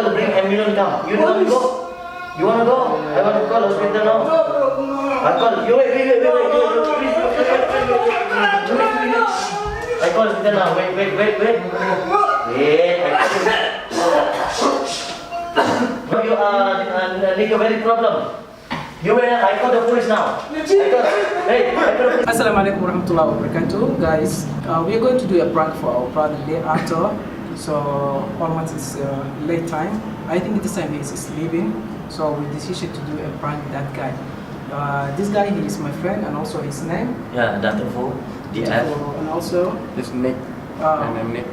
want to bring ambulance come. You want to go? You want to go? I want to call hospital now. I call. You wait. I call hospital now. Wait. You need a very problem. You wait. I call the police now. I call the police. Assalamualaikum warahmatullahi wabarakatuh, guys. We are going to do a prank for our brother LIICAATO. So almost it's late time. I think this time he's sleeping. So we decided to do a prank with that guy. This guy, he is my friend, and also his name. Yeah, Daawo. And also this Nick. And I'm Nick.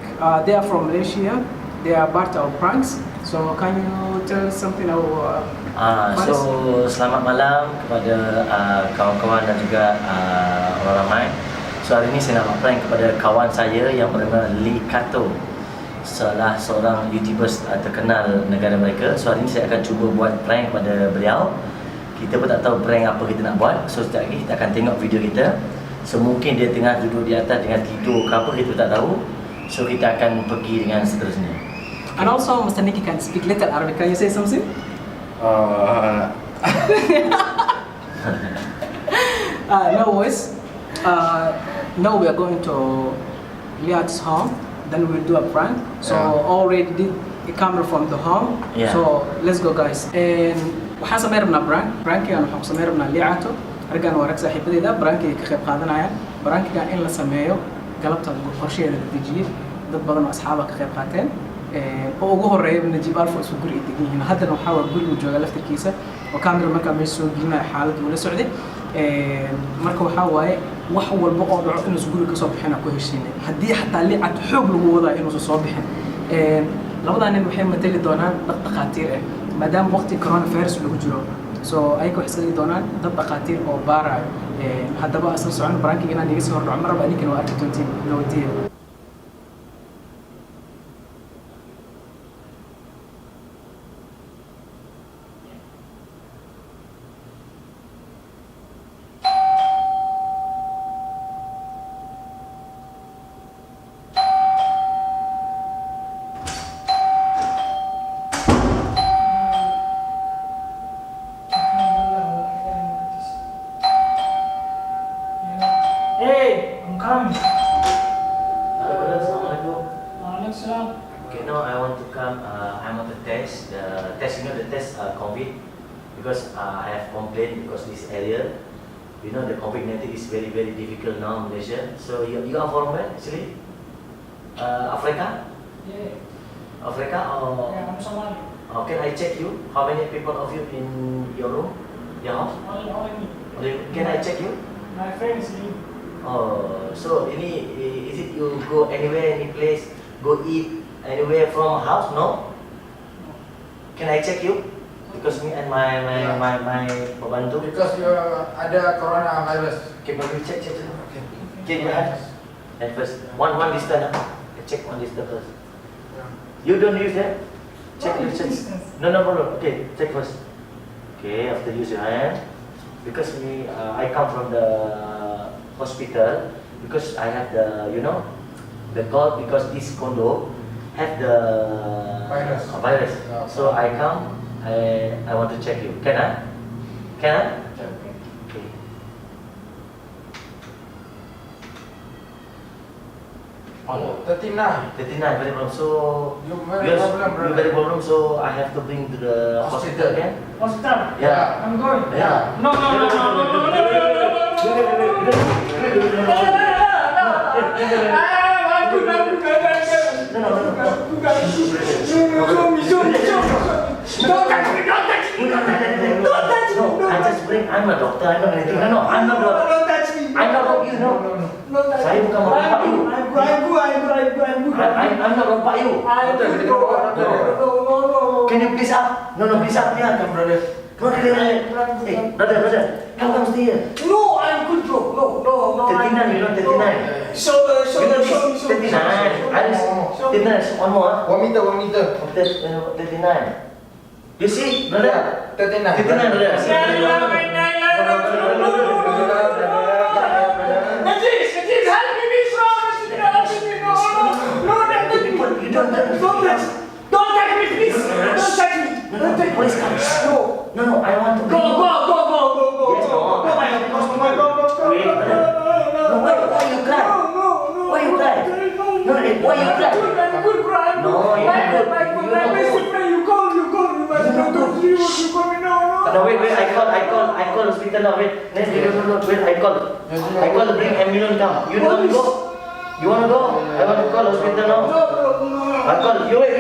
They are from Malaysia. They are part of pranks. So can you tell us something about? So selamat malam kepada kawan-kawan dan juga orang ramai. So hari ini saya nak prank kepada kawan saya yang bernama LIICAATO, salah seorang YouTubers terkenal negara mereka. So hari ini saya akan cuba buat prank kepada beliau. Kita pun tak tahu prank apa kita nak buat. So sekejap lagi kita akan tengok video kita. So mungkin dia tengah duduk di atas dengan tidur ke apa, kita tak tahu. So kita akan pergi dengan seterusnya. And also Mr. Nicky can speak little Arabic. Can you say something? No worries. Now we are going to LIICAATO's home. Then we'll do a prank. So already did a camera from the home. Yeah. So let's go, guys. And waxaan sameynaa prank aan waxaan sameynaa LIICAATO. Argan waa rag saaxiibadeyda prankiga ka qayb qaadanaya. Prankiga in la sameeyo galabta qorsheeda la dejiyay. Dad badan oo asxaab ka qayb qaateen. oo ugu horeeyay Najib Alfo isku guri degan yihiin. Haddana waxa waa guriga jooga laftirkiisa oo camera markaa meesha soo gelinaya xaaladda uu la socday. Marka waxa waaye wax walba oo dhaco inuu isku guriga ka soo bixina ku heshiinay. Haddii xataa LIICAATO xoog lagu wadaa inuu soo bixin. Labadan nin waxay matali doonaan dad dhaqaatiir ah maadaama waqti coronavirus lagu jiro. So ayagoo xisadi doonaan dad dhaqaatiir oo baarayo. Haddaba asal socon prankiga inaan iga soo hordhaco marba adinkana waa arki doontiin nabadiyo. Hey, I'm coming. Assalamualaikum. Waalaikumsalam. Okay, now I want to come. I want to test the test. You know the test COVID, because I have complained because this area, you know, the COVID-19 is very difficult now in Malaysia. So you are from where actually? Africa? Yeah. Africa or? Yeah, I'm Somali. Can I check you? How many people of you in your room, your house? Only me. Can I check you? My friend is leaving. Oh, so is it you go anywhere, any place, go eat anywhere from house? No? Can I check you? Because me and my pembantu. Because you ada coronavirus. Okay, but you check. Okay. Okay, your hands. And first, one distance. Check one distance first. You don't use that? Check your check. No. Okay, check first. Okay, after use your hand. Because I come from the hospital, because I have the, you know, the cold, because this condo have the virus. Yeah. So I come, I want to check you. Can I? Okay. Oh, 39. 39, very problem. So You very problem, brother. You very problem. So I have to bring to the hospital again. Hospital. Yeah. I'm going. Yeah. No. I just bring. I'm a doctor. I know anything. No, I'm not doctor. Don't touch me. I know you. No. Don't touch Saya me. bukan merompak you. I'm good. I'm not merompak you. No. Can you please up? No, please up. Yeah, come, brother. Come, hey, brother. Come here. No, I'm good, bro. No. 39, you know 39. Show me. 39. Iris, 39. One more. 1 meter. 39. You see, brother? 39. 39, brother. Najib, help me, please. No, You don't don't touch me. Please, don't touch me. Don't touch me. Please come. No. No, I want to Go, bring you. go, go, go, go, go. Yes, Go, no. go, my God, go, my God, go, go. Wait, brother. No, No, why you cry? No. Why you cry? No, why you cry? I'm good, bro. I'm No, good. you're not good. My You're not best good. friend, you call me. But You're not don't good. you call me? No. No, wait, I call hospital now, wait. Next video, wait, I call, bring ambulance down. You want to go? You want to go? I want to call hospital now. No. I call, you wait.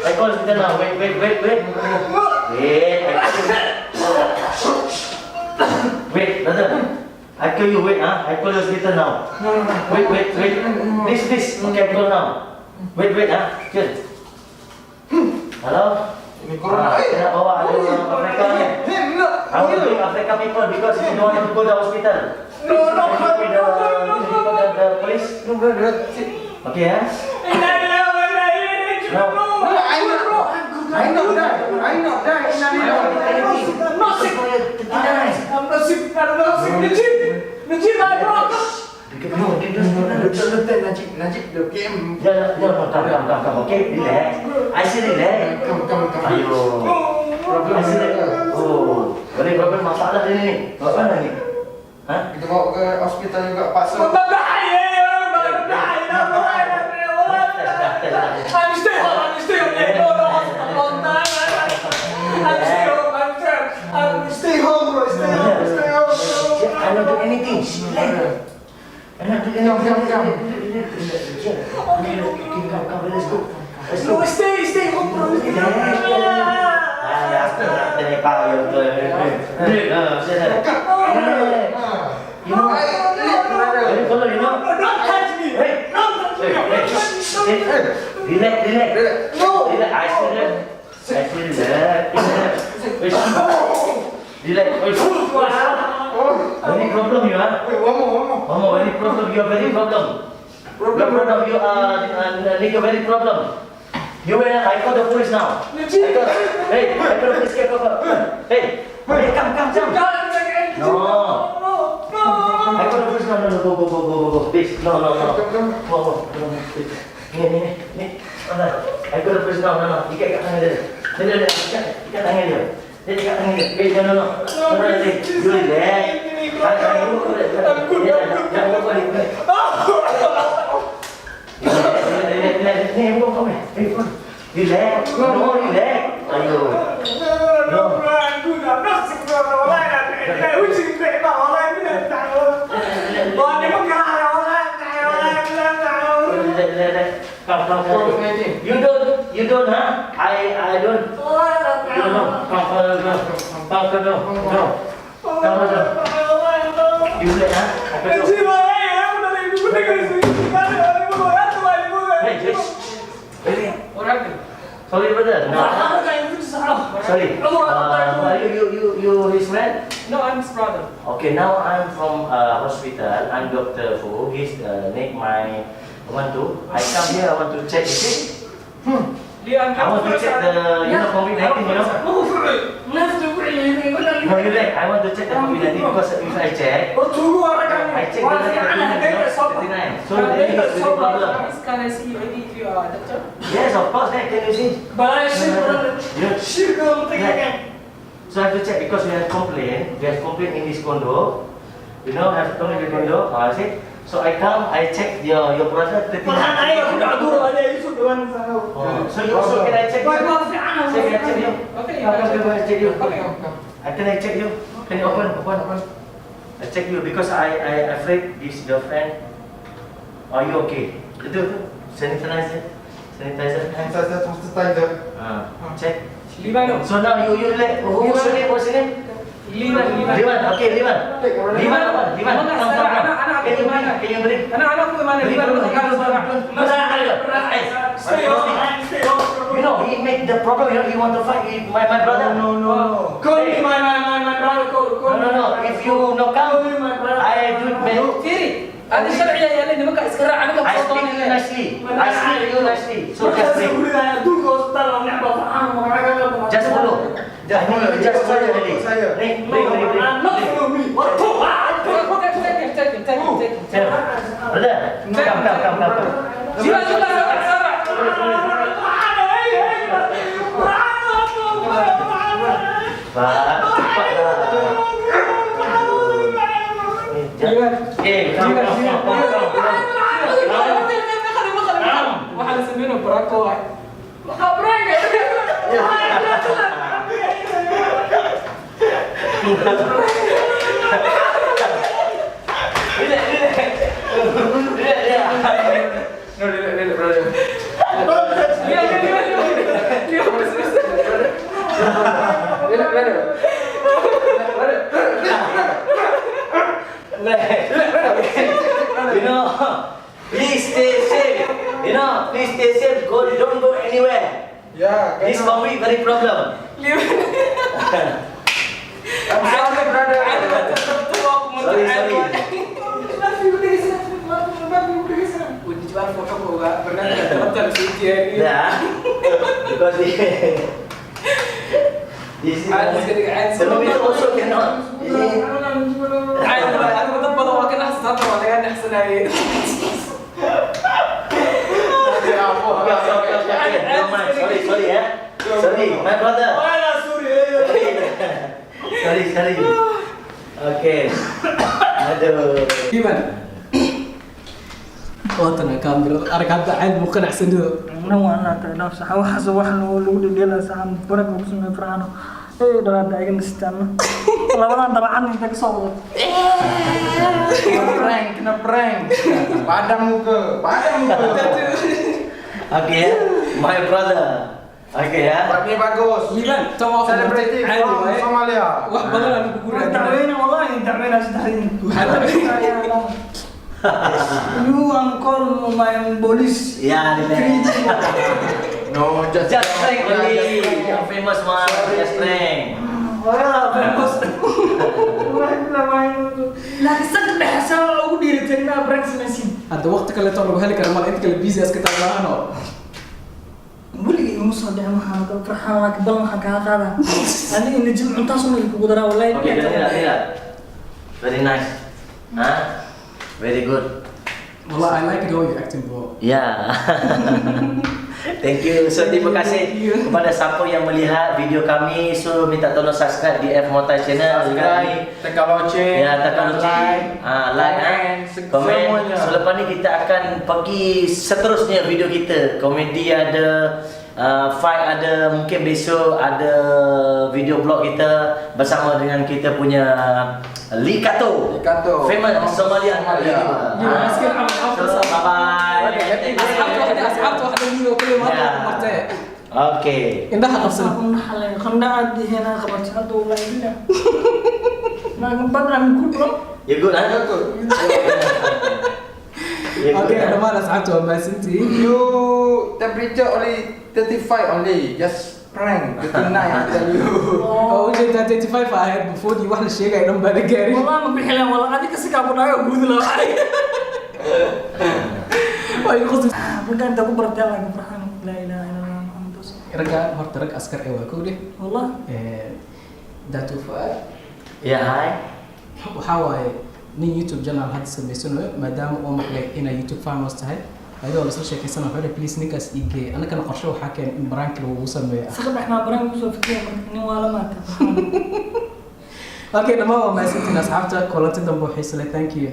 I call hospital now, wait. Wait, brother. I call you, wait, I call hospital now. No. Wait. Please. Okay, I call now. Wait, chill. Halo? Ini corona. Kena bawa ada orang Afrika ni. I want to bring Africa people because you don't want to go to the hospital. No. The police. Okay, ya? I not die. I'm not sick. Legit, I broke. Najib, the game. Come, okay? Relax. I say relax. Come. Ayo. I say relax. Oh, boleh masalah ini. Apa ni? Hah? Kita bawa ke hospital juga paksa. Stay home, bro. I'm not doing anything. I'm not doing anything. Come. Come, let's go. No, stay home, bro. Don't touch me. Relax. No. Relax. I feel relax. Any problem you are? Wait, one more. Any problem? You are very problem. You are need a very problem. I call the police now. Hey, I call the police. Hey, come. No. I call the police. No. Go. Please. No. Go. Please. Ni. I call the police. No. Ikat kat tangan dia. Ikat tangan dia. Dia ikat tangan dia. Hey, no. You relax. Jangan lupa ni. Relax. No, relax. Ayo. No. I'm not sick, bro. Come. You don't, huh? I don't. No. Come. No. You relax, huh? Hey, What happened? sorry, brother. No. Sorry. You his friend? No, I'm his brother. Okay, now I'm from hospital. I'm Dr. Fu. He's make my I come here. I want to check. You see? I want to check the COVID-19. No, you like. I want to check the COVID-19 because if I check the 39. So there is a problem. Can I see your ID if you are a doctor? Yes, of course. Can you see? So I have to check because we have complaint. We have complaint in this condo. Have complaint in the condo. See? So I come, I check your brother 39. So can I check you? Can I check you? Okay, Come, I check you. Okay. Can I check you? Can you open? I check you because I afraid this girlfriend. Are you okay? Itu sanitizer. Check. Liman. So now you like what's your name? Liman. Okay, Liman. Liman. Can you bring? Anak-anak ko mana? Liman. Stay home. He make the problem. He want to fight with my brother. No. Call me my brother. Call me. No. If you no come, I do it. Firi. Ada syariah yang lain maka sekarang anak I speak you nicely. I speak you nicely. So just bring. Just follow. Just follow really. Bring. Take him. Brother, come. Siapa? Cepat lah. waxaa la sameynaa baraako waay waxaa brank You know, please stay safe. You know, please stay safe. Don't go anywhere. Ya, This conflict very problem. I'm sorry, brother. Sorry. dijual foto kok nggak pernah terletak di sini. Yeah. Because this is the movie also cannot. أنا بطبل وكان أحسن طبعا كان أحسن أي. Okay. Sorry ya. Sorry, my brother. Sorry. Okay. Aduh. Gimana? Oh tenang kamera, ada kata air bukan أحسن dulu. نوعنا نفس حواس وحنا ولود ديلا سام برك وبسنا فرانو إيه ده دايق نستنى لو أنا طبعا أنت كسول Kena prank. Padam muka. Okay ya, my brother. Okay ya. Ini bagus. Gimana? Coba Celebrity from Somalia. Wah banget aku guguran. تعبين والله تعبين أستحيل You uncle my police Ya, No, just prank only. Yang famous one, just prank. Wah famous لا تصدق حساب أقول دير تنا برنس نسيم Ada waktu kalau tahu hal kerana malah itu kalau busy as kita mana. بقولي مصدق معها فرحان لك بلن حكاها هذا أنا إن جمع تصل القدرة ولا Okay, lihat. Very nice. Huh? Very good. Wallah I like how you acting bro. Ya. Thank you. So terima kasih kepada siapa yang melihat video kami. So minta tolong subscribe di F Motai channel juga ni. tekan lonceng. Ya, tekan lonceng. Like, komen. So lepas ni kita akan pergi seterusnya video kita. Komedi ada, fight ada, mungkin besok ada video blog kita bersama dengan kita punya LIICAATO. Famous Somalia. So bye bye. أصحابته واحدة مني وكل مرة مرتين. Okay. إنها أصلا. خلنا حلين خلنا عدي هنا خبر شهادة ولا إلا ما نبدأ من كل يوم You good, huh? You good, Oke, huh? ada mana أصحابته ما سنتي. You temperature only 35 only. Just prank. 39 I tell you. Oh jadi 35 فاهم before دي واحدة شيء قاعد نبغى نقاري. والله ما بحلم والله هذيك السكة أبو نايو قول له Wah khusus. bukan aku berjalan ke Farhan la ilaha illallah Muhammad Rasul Raga hortarak askar ewa kau deh. والله Datu Fuad. Ya, hi. waxaa waaye nin youtube channel hadda samaysanayo maadaama oo maqlay inay youtube famous tahay ayadoo lasoo sheekaysana wuxuu please ninkaas ii geey annagana qorshe waxaa keen in baraanki lagugu sameeyo سخب احنا برامج وصل فكرة إني ولا ما كان okay dhammaan waa mahadsantiin asxaabta kulanti dambe waxay sale thank you